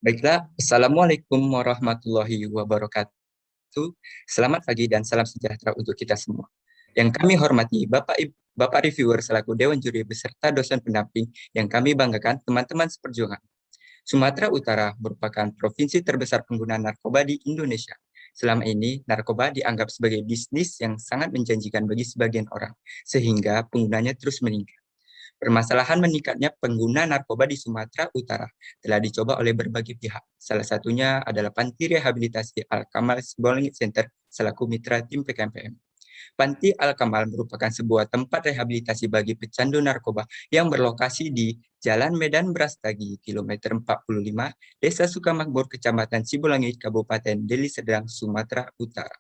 Baiklah, Assalamualaikum warahmatullahi wabarakatuh. Selamat pagi dan salam sejahtera untuk kita semua. Yang kami hormati Bapak Reviewer selaku Dewan Juri beserta dosen pendamping yang kami banggakan teman-teman seperjuangan. Sumatera Utara merupakan provinsi terbesar pengguna narkoba di Indonesia. Selama ini, narkoba dianggap sebagai bisnis yang sangat menjanjikan bagi sebagian orang, sehingga penggunanya terus meningkat. Permasalahan meningkatnya pengguna narkoba di Sumatera Utara telah dicoba oleh berbagai pihak. Salah satunya adalah Panti Rehabilitasi Al-Kamal Sibolangit Center selaku mitra tim PKMPM. Panti Al-Kamal merupakan sebuah tempat rehabilitasi bagi pecandu narkoba yang berlokasi di Jalan Medan Brastagi, kilometer 45, Desa Sukamakmur, Kecamatan Sibolangit, Kabupaten Deli Serdang, Sumatera Utara.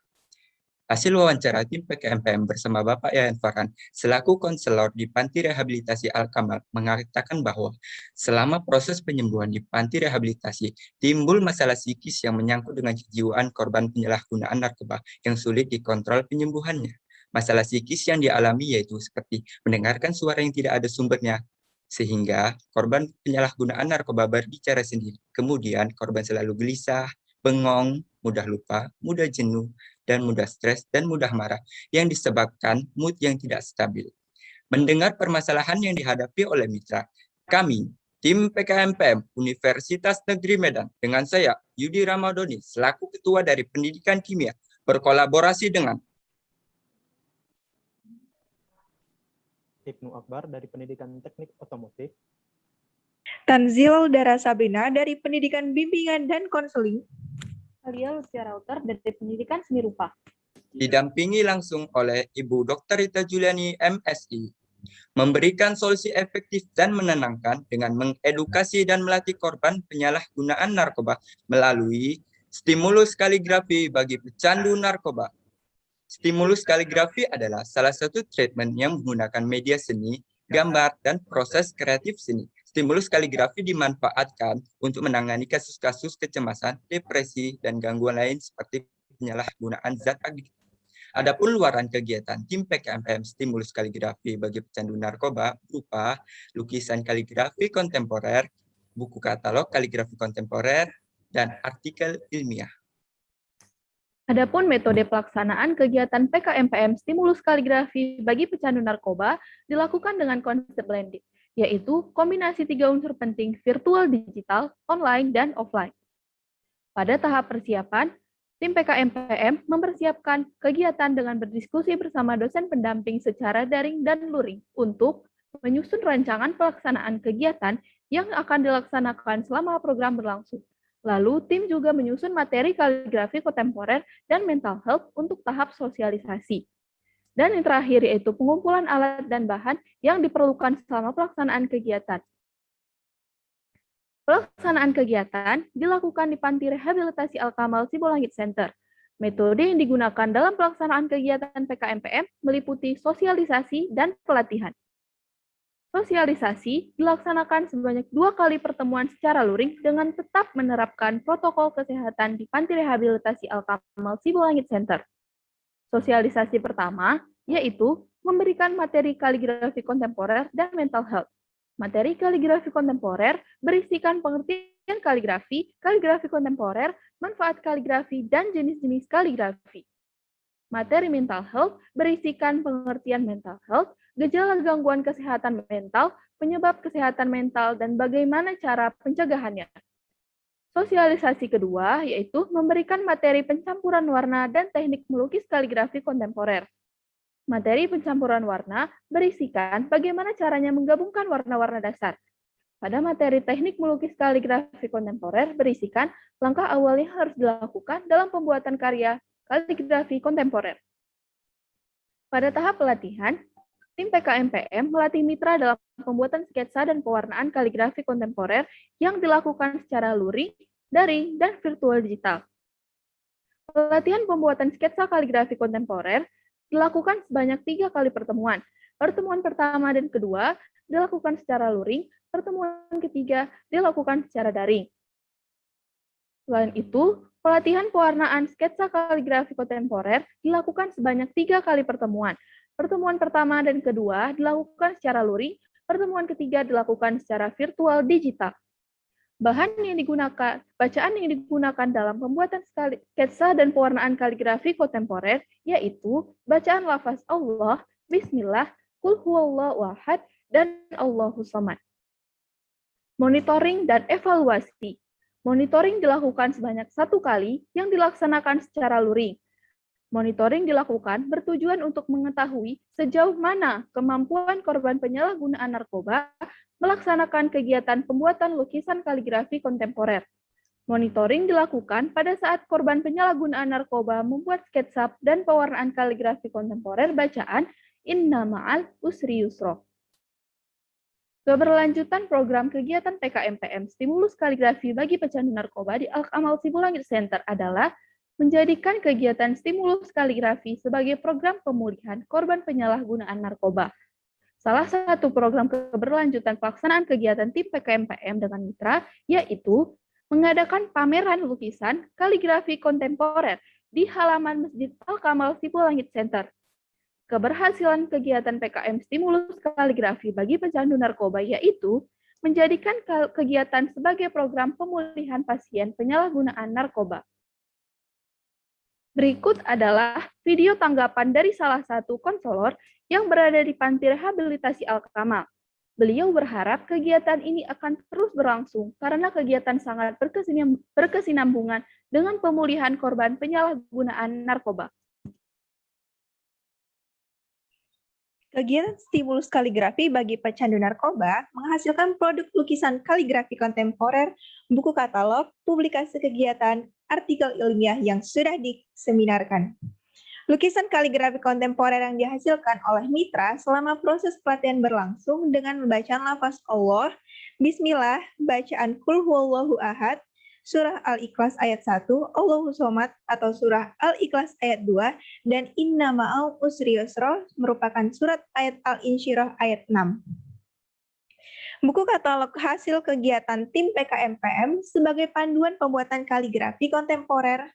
Hasil wawancara tim PKMPM bersama Bapak Yayan Farhan selaku konselor di Panti Rehabilitasi Al-Kamal mengatakan bahwa selama proses penyembuhan di Panti Rehabilitasi timbul masalah psikis yang menyangkut dengan kejiwaan korban penyalahgunaan narkoba yang sulit dikontrol penyembuhannya. Masalah psikis yang dialami yaitu seperti mendengarkan suara yang tidak ada sumbernya, sehingga korban penyalahgunaan narkoba berbicara sendiri. Kemudian korban selalu gelisah, bengong, mudah lupa, mudah jenuh, dan mudah stres dan mudah marah yang disebabkan mood yang tidak stabil. Mendengar permasalahan yang dihadapi oleh mitra, kami, tim PKMPM Universitas Negeri Medan, dengan saya, Yudi Ramadhani, selaku Ketua dari Pendidikan Kimia, berkolaborasi dengan Ibnu Akbar dari Pendidikan Teknik Otomotif, Tanzil Dara Sabrina dari Pendidikan Bimbingan dan Konseling, Alia Lucia Rauter dari Pendidikan Seni Rupa. didampingi langsung oleh Ibu Dr. Rita Juliani, MSI, memberikan solusi efektif dan menenangkan dengan mengedukasi dan melatih korban penyalahgunaan narkoba melalui stimulus kaligrafi bagi pecandu narkoba. Stimulus kaligrafi adalah salah satu treatment yang menggunakan media seni, gambar, dan proses kreatif seni. Stimulus kaligrafi dimanfaatkan untuk menangani kasus-kasus kecemasan, depresi, dan gangguan lain seperti penyalahgunaan zat adiktif. Adapun luaran kegiatan tim PKMPM stimulus kaligrafi bagi pecandu narkoba berupa lukisan kaligrafi kontemporer, buku katalog kaligrafi kontemporer, dan artikel ilmiah. Adapun metode pelaksanaan kegiatan PKMPM stimulus kaligrafi bagi pecandu narkoba dilakukan dengan konsep blended, yaitu kombinasi 3 unsur penting virtual digital, online, dan offline. Pada tahap persiapan, tim PKMPM mempersiapkan kegiatan dengan berdiskusi bersama dosen pendamping secara daring dan luring untuk menyusun rancangan pelaksanaan kegiatan yang akan dilaksanakan selama program berlangsung. Lalu, tim juga menyusun materi kaligrafi kontemporer dan mental health untuk tahap sosialisasi. Dan yang terakhir yaitu pengumpulan alat dan bahan yang diperlukan selama pelaksanaan kegiatan. Pelaksanaan kegiatan dilakukan di Panti Rehabilitasi Al-Kamal Sibolangit Center. Metode yang digunakan dalam pelaksanaan kegiatan PKMPM meliputi sosialisasi dan pelatihan. Sosialisasi dilaksanakan sebanyak 2 kali pertemuan secara luring dengan tetap menerapkan protokol kesehatan di Panti Rehabilitasi Al-Kamal Sibolangit Center. Sosialisasi pertama yaitu memberikan materi kaligrafi kontemporer dan mental health. Materi kaligrafi kontemporer berisikan pengertian kaligrafi, kaligrafi kontemporer, manfaat kaligrafi, dan jenis-jenis kaligrafi. Materi mental health berisikan pengertian mental health, gejala gangguan kesehatan mental, penyebab kesehatan mental, dan bagaimana cara pencegahannya. Sosialisasi kedua yaitu memberikan materi pencampuran warna dan teknik melukis kaligrafi kontemporer. Materi pencampuran warna berisikan bagaimana caranya menggabungkan warna-warna dasar. Pada materi teknik melukis kaligrafi kontemporer berisikan langkah awal yang harus dilakukan dalam pembuatan karya kaligrafi kontemporer. Pada tahap pelatihan, tim PKMPM melatih mitra dalam pembuatan sketsa dan pewarnaan kaligrafi kontemporer yang dilakukan secara luring, daring, dan virtual digital. Pelatihan pembuatan sketsa kaligrafi kontemporer dilakukan sebanyak 3 kali pertemuan. Pertemuan pertama dan kedua dilakukan secara luring, pertemuan ketiga dilakukan secara daring. Selain itu, pelatihan pewarnaan sketsa kaligrafi kontemporer dilakukan sebanyak 3 kali pertemuan. Pertemuan pertama dan kedua dilakukan secara luring, pertemuan ketiga dilakukan secara virtual digital. Bacaan yang digunakan dalam pembuatan sketsa dan pewarnaan kaligrafi kontemporer yaitu bacaan lafaz Allah, Bismillah, Qul huwallahu ahad, dan Allahu samad. Monitoring dan evaluasi. Monitoring dilakukan sebanyak 1 kali yang dilaksanakan secara luring. Monitoring dilakukan bertujuan untuk mengetahui sejauh mana kemampuan korban penyalahgunaan narkoba melaksanakan kegiatan pembuatan lukisan kaligrafi kontemporer. Monitoring dilakukan pada saat korban penyalahgunaan narkoba membuat sketsa dan pewarnaan kaligrafi kontemporer bacaan Inna ma'al usri yusra. Keberlanjutan program kegiatan PKMPM Stimulus Kaligrafi bagi Pecandu Narkoba di Al-Kamal Sibulangit Center adalah menjadikan kegiatan stimulus kaligrafi sebagai program pemulihan korban penyalahgunaan narkoba. Salah satu program keberlanjutan pelaksanaan kegiatan tim PKMPM dengan mitra yaitu mengadakan pameran lukisan kaligrafi kontemporer di halaman Masjid Al-Kamal Sibulangit Center. Keberhasilan kegiatan PKM Stimulus Kaligrafi bagi pecandu narkoba yaitu menjadikan kegiatan sebagai program pemulihan pasien penyalahgunaan narkoba. Berikut adalah video tanggapan dari salah satu konselor yang berada di Panti Rehabilitasi Al-Kamal. Beliau berharap kegiatan ini akan terus berlangsung karena kegiatan sangat berkesinambungan dengan pemulihan korban penyalahgunaan narkoba. Kegiatan stimulus kaligrafi bagi pecandu narkoba menghasilkan produk lukisan kaligrafi kontemporer, buku katalog, publikasi kegiatan, artikel ilmiah yang sudah diseminarkan. Lukisan kaligrafi kontemporer yang dihasilkan oleh mitra selama proses pelatihan berlangsung dengan membacaan lafaz Allah, Bismillah, bacaan Qul huwallahu ahad, surah Al-Ikhlas ayat 1, Allahu somad atau surah Al-Ikhlas ayat 2, dan Inna ma'al usri yusra merupakan surat ayat Al-Insyirah ayat 6. Buku katalog hasil kegiatan tim PKMPM sebagai panduan pembuatan kaligrafi kontemporer.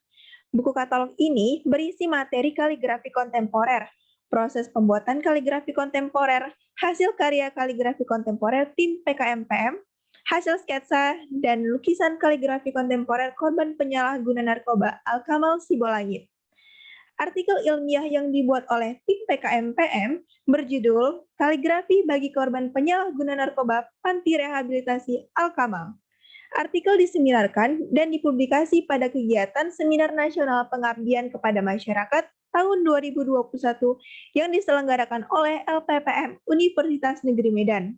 Buku katalog ini berisi materi kaligrafi kontemporer, proses pembuatan kaligrafi kontemporer, hasil karya kaligrafi kontemporer tim PKMPM, hasil sketsa, dan lukisan kaligrafi kontemporer korban penyalahguna narkoba Al-Kamal Sibolangit. Artikel ilmiah yang dibuat oleh tim PKMPM berjudul Kaligrafi bagi Korban Penyalahguna Narkoba Panti Rehabilitasi Al-Kamal. Artikel diseminarkan dan dipublikasi pada kegiatan Seminar Nasional Pengabdian kepada Masyarakat tahun 2021 yang diselenggarakan oleh LPPM Universitas Negeri Medan.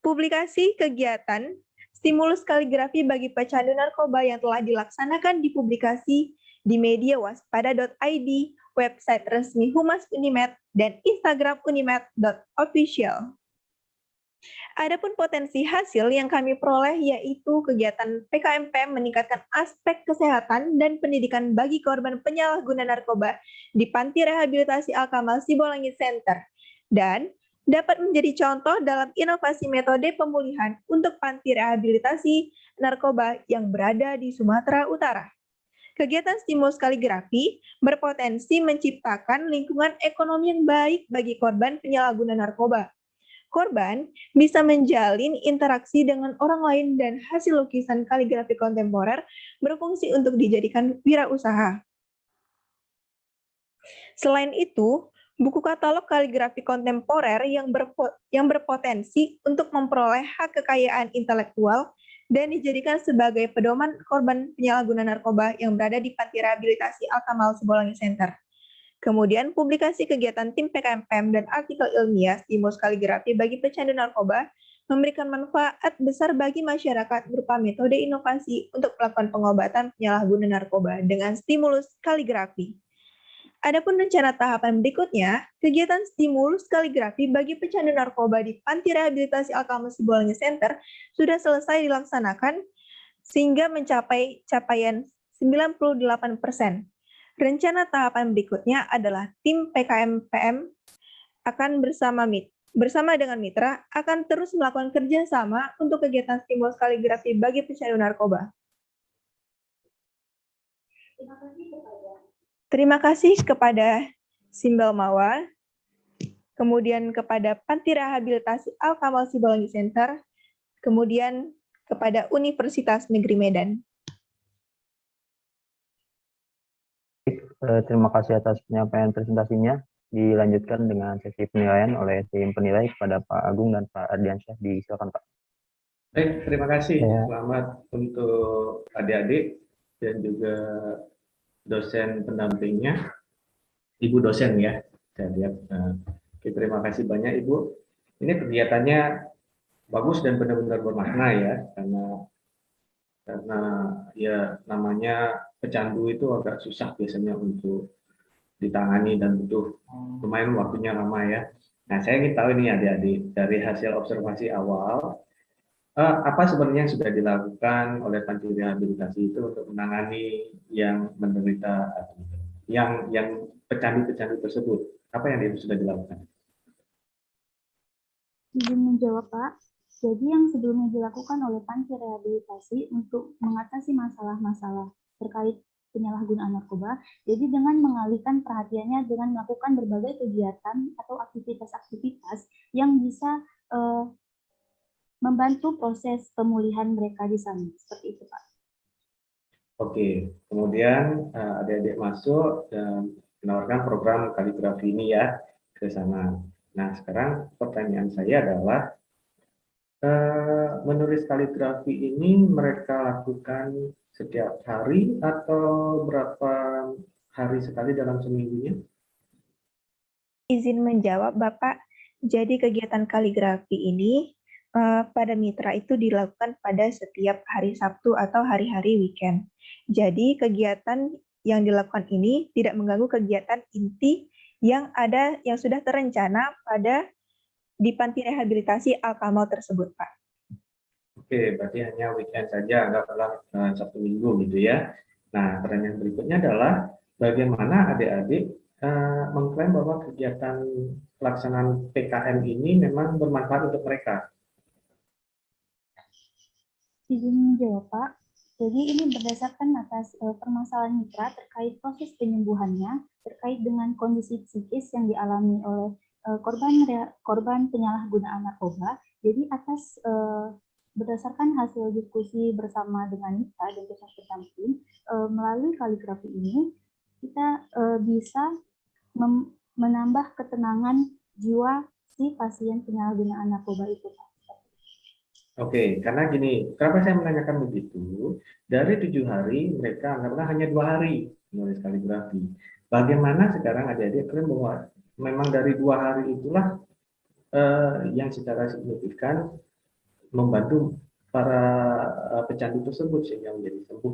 Publikasi kegiatan stimulus kaligrafi bagi pecandu narkoba yang telah dilaksanakan dipublikasi di media waspada.id, website resmi Humas Unimed, dan Instagram unimed.official. Adapun potensi hasil yang kami peroleh yaitu kegiatan PKMPM meningkatkan aspek kesehatan dan pendidikan bagi korban penyalahguna narkoba di Panti Rehabilitasi Al-Kamal Sibolangit Center dan dapat menjadi contoh dalam inovasi metode pemulihan untuk panti rehabilitasi narkoba yang berada di Sumatera Utara. Kegiatan stimulus kaligrafi berpotensi menciptakan lingkungan ekonomi yang baik bagi korban penyalahguna narkoba. Korban bisa menjalin interaksi dengan orang lain dan hasil lukisan kaligrafi kontemporer berfungsi untuk dijadikan wirausaha. Selain itu, buku katalog kaligrafi kontemporer yang berpotensi untuk memperoleh hak kekayaan intelektual dan dijadikan sebagai pedoman korban penyalahguna narkoba yang berada di Panti Rehabilitasi Al-Kamal Sibolangit Center. Kemudian, publikasi kegiatan tim PKMPM dan artikel ilmiah stimulus kaligrafi bagi pecandu narkoba memberikan manfaat besar bagi masyarakat berupa metode inovasi untuk melakukan pengobatan penyalahguna narkoba dengan stimulus kaligrafi. Adapun rencana tahapan berikutnya, kegiatan stimulus kaligrafi bagi pecandu narkoba di Panti Rehabilitasi Al-Kamal Sibolangit Center sudah selesai dilaksanakan sehingga mencapai capaian 98%. Rencana tahapan berikutnya adalah tim PKMPM akan bersama dengan mitra akan terus melakukan kerjasama untuk kegiatan stimulus kaligrafi bagi pecandu narkoba. Terima kasih kepada Simbel Mawar, kemudian kepada Panti Rehabilitasi Al-Kamal Sibolangit Center, kemudian kepada Universitas Negeri Medan. Terima kasih atas penyampaian presentasinya. Dilanjutkan dengan sesi penilaian oleh tim penilai kepada Pak Agung dan Pak Ardiansyah. Disilakan Pak. Baik, terima kasih. Ya. Selamat untuk adik-adik dan juga dosen pendampingnya, Ibu dosen ya. Saya lihat. Oke, terima kasih banyak Ibu. Ini kegiatannya bagus dan benar-benar bermakna ya, karena ya namanya pecandu itu agak susah biasanya untuk ditangani dan butuh lumayan waktunya lama ya. Nah, saya ingin tahu ini adik-adik dari hasil observasi awal. Apa sebenarnya yang sudah dilakukan oleh panti rehabilitasi itu untuk menangani yang menderita yang pecandu-pecandu tersebut? Apa yang sudah dilakukan? Izin menjawab, Pak. Jadi yang sebelumnya dilakukan oleh panti rehabilitasi untuk mengatasi masalah-masalah terkait penyalahgunaan narkoba, jadi dengan mengalihkan perhatiannya dengan melakukan berbagai kegiatan atau aktivitas-aktivitas yang bisa membantu proses pemulihan mereka di sana. Seperti itu, Pak. Oke, kemudian adik-adik masuk dan menawarkan program kaligrafi ini ya ke sana. Nah, sekarang pertanyaan saya adalah, menulis kaligrafi ini mereka lakukan setiap hari atau berapa hari sekali dalam seminggunya? Izin menjawab, Bapak. Jadi kegiatan kaligrafi ini pada mitra itu dilakukan pada setiap hari Sabtu atau hari-hari weekend. Jadi kegiatan yang dilakukan ini tidak mengganggu kegiatan inti yang sudah terencana di panti rehabilitasi Al-Kamal tersebut, Pak. Oke, berarti hanya weekend saja, anggaplah Sabtu Minggu gitu ya. Nah, pertanyaan berikutnya adalah bagaimana adik-adik mengklaim bahwa kegiatan pelaksanaan PKM ini memang bermanfaat untuk mereka? Izin menjawab, Pak. Jadi ini berdasarkan atas permasalahan mitra terkait proses penyembuhannya, terkait dengan kondisi psikis yang dialami oleh korban penyalahgunaan narkoba. Jadi atas berdasarkan hasil diskusi bersama dengan mitra dan pusat pendamping, melalui kaligrafi ini kita bisa menambah ketenangan jiwa si pasien penyalahgunaan narkoba itu, Pak. Oke, karena gini, kenapa saya menanyakan begitu? Dari 7 hari, mereka anggaplah hanya 2 hari menulis kaligrafi. Bagaimana sekarang adik-adik klaim bahwa memang dari 2 hari itulah yang secara signifikan membantu para pecandu tersebut sehingga menjadi sembuh.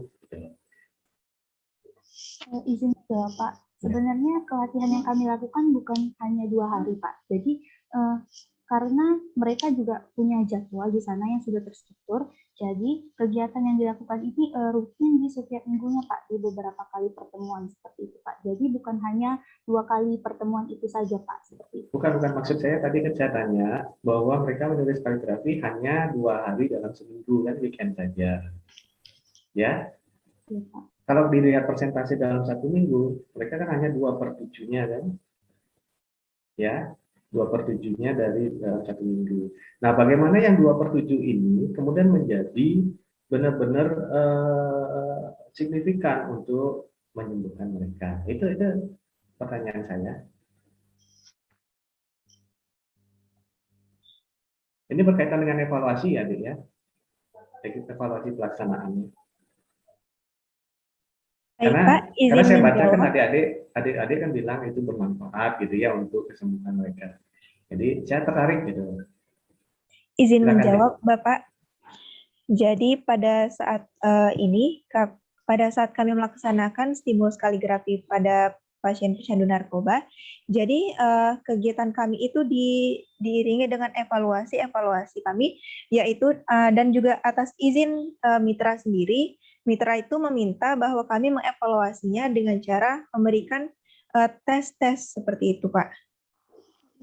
Izin jawab, Pak. Sebenarnya pelatihan yang kami lakukan bukan hanya 2 hari, Pak. Jadi karena mereka juga punya jadwal di sana yang sudah terstruktur, jadi kegiatan yang dilakukan ini rutin di setiap minggunya, Pak, di beberapa kali pertemuan seperti itu, Pak. Jadi bukan hanya 2 kali pertemuan itu saja, Pak, seperti itu. Bukan maksud saya tadi kan saya tanya bahwa mereka menulis kaligrafi hanya 2 hari dalam seminggu, kan weekend saja, ya. Ya, Pak. Kalau dilihat persentase dalam 1 minggu, mereka kan hanya 2/7-nya kan, ya. 2/7-nya dari dalam 1 minggu. Nah, bagaimana yang 2/7 ini kemudian menjadi benar-benar signifikan untuk menyembuhkan mereka? Itu pertanyaan saya. Ini berkaitan dengan evaluasi ya, Dik ya. Evaluasi pelaksanaannya. Karena saya baca kan adik-adik kan bilang itu bermanfaat gitu ya untuk kesembuhan mereka. Jadi saya tertarik gitu. Izin menjawab, Bapak. Jadi pada saat pada saat kami melaksanakan stimulus kaligrafi pada pasien pecandu narkoba, jadi kegiatan kami itu diiringi dengan evaluasi kami, yaitu dan juga atas izin mitra sendiri. Mitra itu meminta bahwa kami mengevaluasinya dengan cara memberikan tes-tes seperti itu, Pak.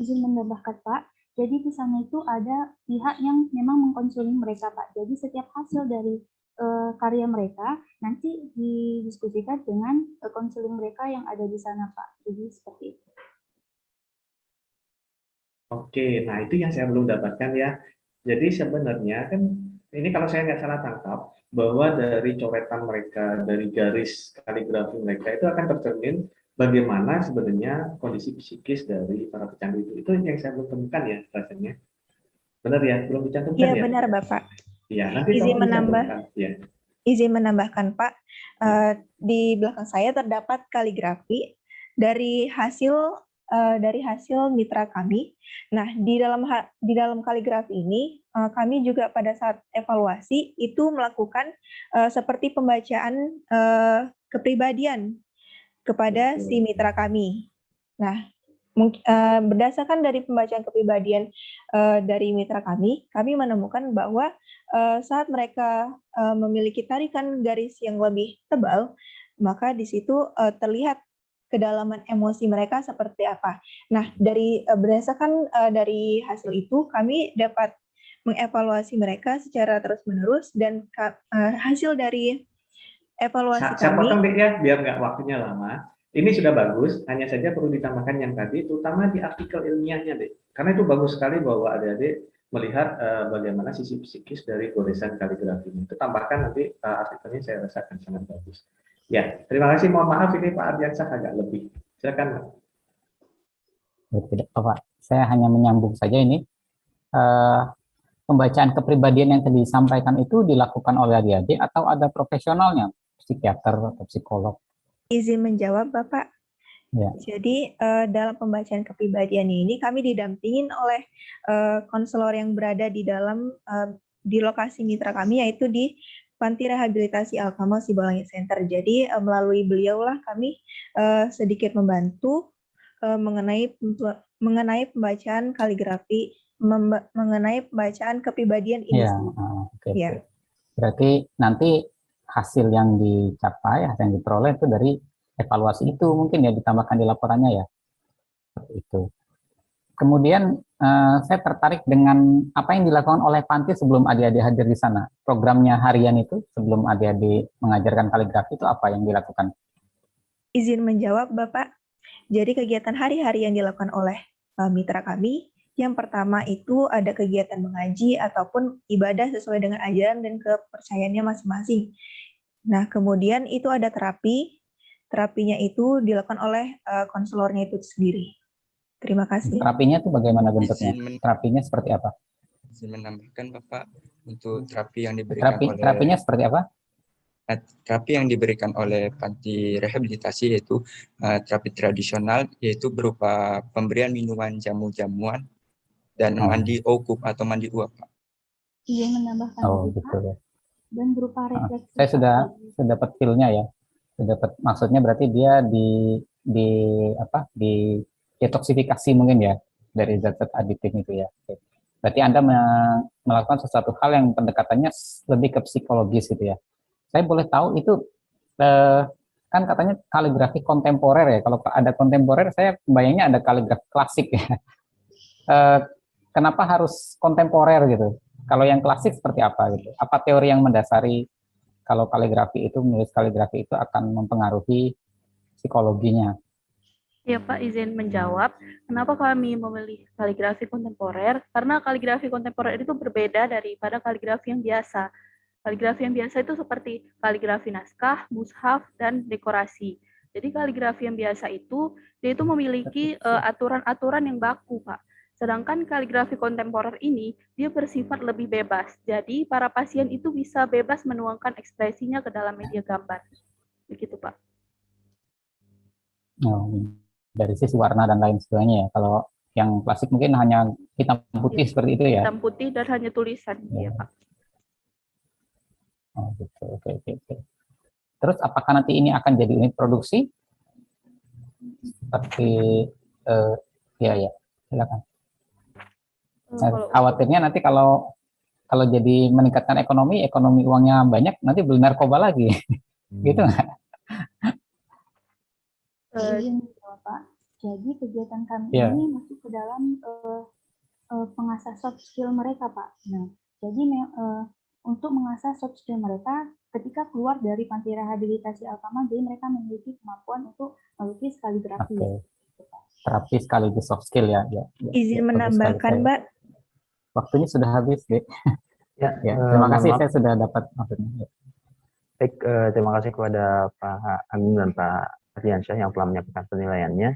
Izin menambahkan, Pak. Jadi di sana itu ada pihak yang memang mengkonseling mereka, Pak. Jadi setiap hasil dari karya mereka nanti didiskusikan dengan konseling mereka yang ada di sana, Pak. Jadi seperti itu. Oke, nah itu yang saya belum dapatkan ya. Jadi sebenarnya kan ini kalau saya nggak salah tangkap bahwa dari coretan mereka, dari garis kaligrafi mereka itu akan tercermin bagaimana sebenarnya kondisi psikis dari para pecandu itu. Itu yang saya belum temukan ya rasanya. Benar ya, belum dicantumkan Iya, ya? benar Bapak. Iya, nanti Izin tolong menambah. dicantumkan. Ya. Izin menambahkan Pak, di belakang saya terdapat kaligrafi dari hasil mitra kami. Nah, di dalam kaligrafi ini kami juga pada saat evaluasi itu melakukan seperti pembacaan kepribadian kepada si mitra kami. Nah, berdasarkan dari pembacaan kepribadian dari mitra kami menemukan bahwa saat mereka memiliki tarikan garis yang lebih tebal, maka di situ terlihat kedalaman emosi mereka seperti apa. Nah, berdasarkan dari hasil itu, kami dapat mengevaluasi mereka secara terus-menerus dan hasil dari evaluasi Saya kami. potong deh ya, biar nggak waktunya lama. Ini sudah bagus, hanya saja perlu ditambahkan yang tadi, terutama di artikel ilmiahnya deh. Karena itu bagus sekali bahwa adik-adik melihat bagaimana sisi psikis dari goresan kaligrafi ini. Itu tambahkan nanti artikelnya, saya rasa akan sangat bagus. Ya, terima kasih. Mohon maaf ini Pak Ardiansyah agak lebih. Silakan. Tidak Pak, saya hanya menyambung saja ini. Pembacaan kepribadian yang tadi disampaikan itu dilakukan oleh adik-adik atau ada profesionalnya, psikiater atau psikolog? Izin menjawab Bapak. Ya. Jadi dalam pembacaan kepribadian ini kami didampingin oleh konselor yang berada di lokasi mitra kami, yaitu di Panti Rehabilitasi Al-Kamal Sibolangit Center. Jadi melalui beliaulah kami sedikit membantu mengenai pembacaan kaligrafi, mengenai pembacaan kepribadian ini. Ya, okay. Ya. Berarti nanti hasil yang dicapai, hasil yang diperoleh itu dari evaluasi itu mungkin ya, ditambahkan di laporannya ya. Seperti itu. Kemudian saya tertarik dengan apa yang dilakukan oleh Panti sebelum adik-adik hadir di sana. Programnya harian itu sebelum adik-adik mengajarkan kaligrafi itu apa yang dilakukan? Izin menjawab Bapak. Jadi kegiatan hari-hari yang dilakukan oleh mitra kami, yang pertama itu ada kegiatan mengaji ataupun ibadah sesuai dengan ajaran dan kepercayaannya masing-masing. Nah, kemudian itu ada terapi. Terapinya itu dilakukan oleh konselornya itu sendiri. Terima kasih. Terapinya itu bagaimana bentuknya? Terapinya seperti apa? Izin menambahkan Bapak, untuk terapi yang diberikan terapinya seperti apa? Terapi yang diberikan oleh Panti Rehabilitasi yaitu terapi tradisional, yaitu berupa pemberian minuman jamu-jamuan dan mandi okup atau mandi uap, Pak. Iya, menambahkan gitu ya. Dan berupa refleksi. Saya sudah dapat feel-nya ya. Sudah dapat, maksudnya berarti dia detoksifikasi mungkin ya dari zat-zat aditif itu ya. Berarti Anda melakukan sesuatu hal yang pendekatannya lebih ke psikologis gitu ya. Saya boleh tahu itu kan katanya kaligrafi kontemporer ya. Kalau ada kontemporer, saya bayangnya ada kaligrafi klasik ya. Kenapa harus kontemporer gitu? Kalau yang klasik seperti apa gitu? Apa teori yang mendasari kalau kaligrafi itu, menulis kaligrafi itu akan mempengaruhi psikologinya? Ya Pak, izin menjawab. Kenapa kami memilih kaligrafi kontemporer? Karena kaligrafi kontemporer itu berbeda daripada kaligrafi yang biasa. Kaligrafi yang biasa itu seperti kaligrafi naskah, mushaf, dan dekorasi. Jadi kaligrafi yang biasa itu, dia itu memiliki aturan-aturan yang baku, Pak. Sedangkan kaligrafi kontemporer ini, dia bersifat lebih bebas. Jadi para pasien itu bisa bebas menuangkan ekspresinya ke dalam media gambar. Begitu, Pak. Dari sisi warna dan lain sebagainya ya. Kalau yang klasik mungkin hanya hitam putih seperti itu ya. Hitam putih dan hanya tulisan, ya Pak. Oh, gitu. Oke. Terus apakah nanti ini akan jadi unit produksi? Seperti ya, silakan. Khawatirnya nanti kalau jadi meningkatkan ekonomi uangnya banyak, nanti beli narkoba lagi. Gitu nggak? Pak. Jadi kegiatan kami ini masuk ke dalam pengasah soft skill mereka, Pak. Nah, jadi untuk mengasah soft skill mereka ketika keluar dari Panti Rehabilitasi Al-Kamal, jadi mereka memiliki kemampuan untuk melukis kaligrafi. Terapi sekaligus soft skill ya. Izin menambahkan, Mbak. waktunya sudah habis, Dek. Ya, Ya, terima kasih, mohon maaf. saya sudah dapat maksudnya. Baik, terima kasih kepada Pak Agung dan Pak Ardiansyah yang telah menyampaikan penilaiannya.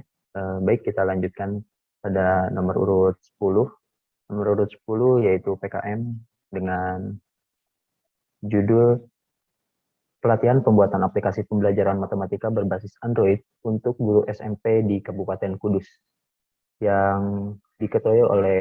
Baik, kita lanjutkan pada nomor urut 10. Nomor urut 10 yaitu PKM dengan judul Pelatihan Pembuatan Aplikasi Pembelajaran Matematika Berbasis Android untuk Guru SMP di Kabupaten Kudus, yang diketuai oleh